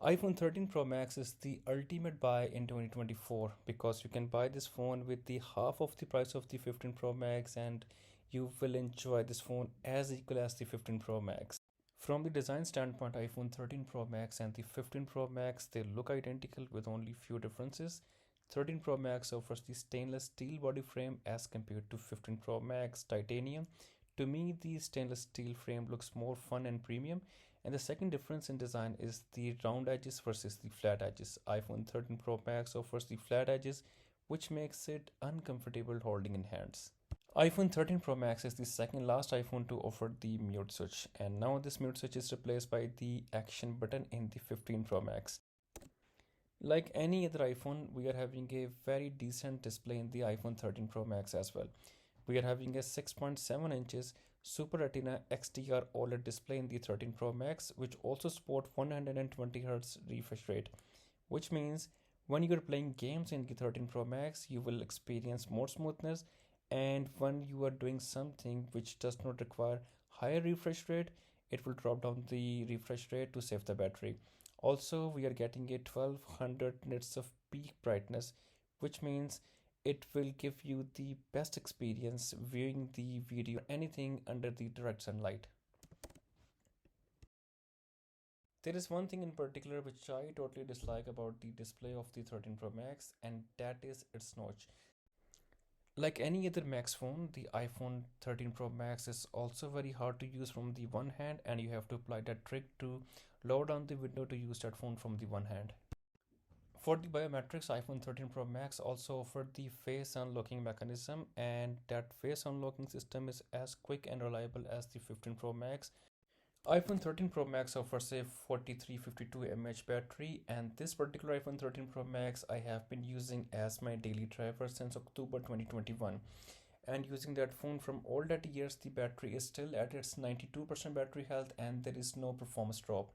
iPhone 13 Pro Max is the ultimate buy in 2024 because you can buy this phone with the half of the price of the 15 Pro Max and you will enjoy this phone as equal as the 15 Pro Max. From the design standpoint, iPhone 13 Pro Max and the 15 Pro Max they look identical with only few differences. 13 Pro Max offers the stainless steel body frame as compared to 15 Pro Max titanium. To me, the stainless steel frame looks more fun and premium. And the second difference in design is the round edges versus the flat edges. iPhone 13 Pro Max offers the flat edges, which makes it uncomfortable holding in hands. iPhone 13 Pro Max is the second last iPhone to offer the mute switch, and now this mute switch is replaced by the action button in the 15 Pro Max. Like any other iPhone, we are having a very decent display in the iPhone 13 Pro Max as well. We are having a 6.7 inches Super Retina XDR OLED display in the 13 Pro Max, which also support 120Hz refresh rate, which means when you're playing games in the 13 Pro Max, you will experience more smoothness, and when you are doing something which does not require higher refresh rate, it will drop down the refresh rate to save the battery. Also, we are getting a 1200 nits of peak brightness, which means it will give you the best experience viewing the video or anything under the direct sunlight. There is one thing in particular which I totally dislike about the display of the 13 Pro Max, and that is its notch. Like any other Max phone, the iPhone 13 Pro Max is also very hard to use from the one hand, and you have to apply that trick to lower down the window to use that phone from the one hand. For the biometrics, iPhone 13 Pro Max also offered the face unlocking mechanism, and that face unlocking system is as quick and reliable as the 15 Pro Max. iPhone 13 Pro Max offers a 4352 mAh battery, and this particular iPhone 13 Pro Max I have been using as my daily driver since October 2021. And using that phone from all that years, the battery is still at its 92% battery health and there is no performance drop.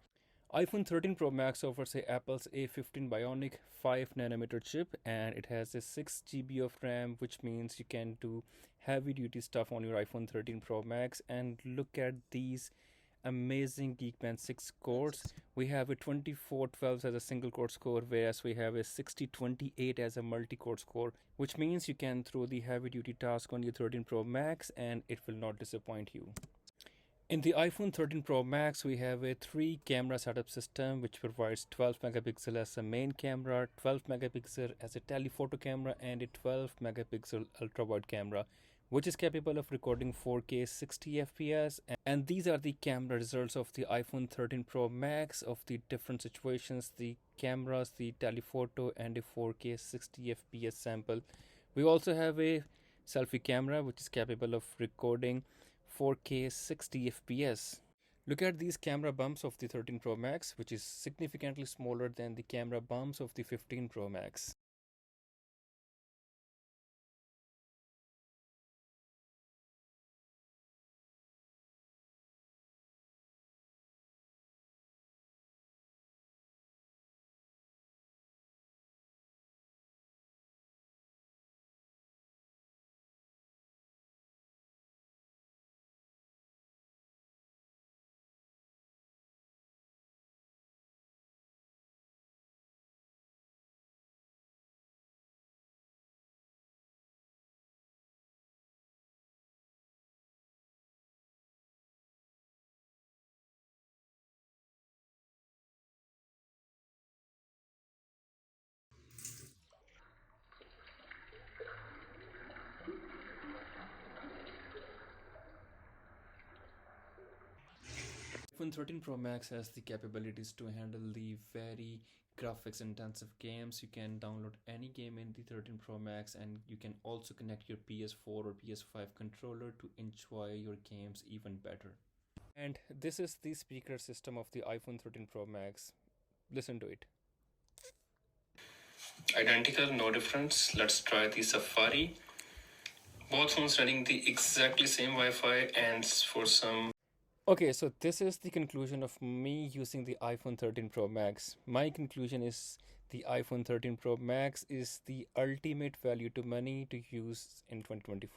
iPhone 13 Pro Max offers a Apple's A15 Bionic 5nm chip, and it has a 6 GB of RAM, which means you can do heavy duty stuff on your iPhone 13 Pro Max. And look at these amazing Geekbench 6 cores. We have a 2412 as a single core score, whereas we have a 6028 as a multi core score, which means you can throw the heavy duty task on your 13 Pro Max and it will not disappoint you. In the iPhone 13 Pro Max, we have a 3 camera setup system which provides 12 megapixel as a main camera, 12 megapixel as a telephoto camera, and a 12 megapixel ultra wide camera, which is capable of recording 4K 60 FPS. And these are the camera results of the iPhone 13 Pro Max of the different situations, the cameras, the telephoto, and a 4K 60 FPS sample. We also have a selfie camera which is capable of recording 4K 60 FPS. Look at these camera bumps of the 13 Pro Max, which is significantly smaller than the camera bumps of the 15 Pro Max. iPhone 13 Pro Max has the capabilities to handle the very graphics intensive games. You can download any game in the 13 Pro Max, and you can also connect your PS4 or PS5 controller to enjoy your games even better. And this is the speaker system of the iPhone 13 Pro Max. Listen to it. Identical, no difference. Let's try the Safari. Both phones running the exactly same Wi-Fi, and for some. Okay, so this is the conclusion of me using the iPhone 13 Pro Max. My conclusion is the iPhone 13 Pro Max is the ultimate value to money to use in 2024.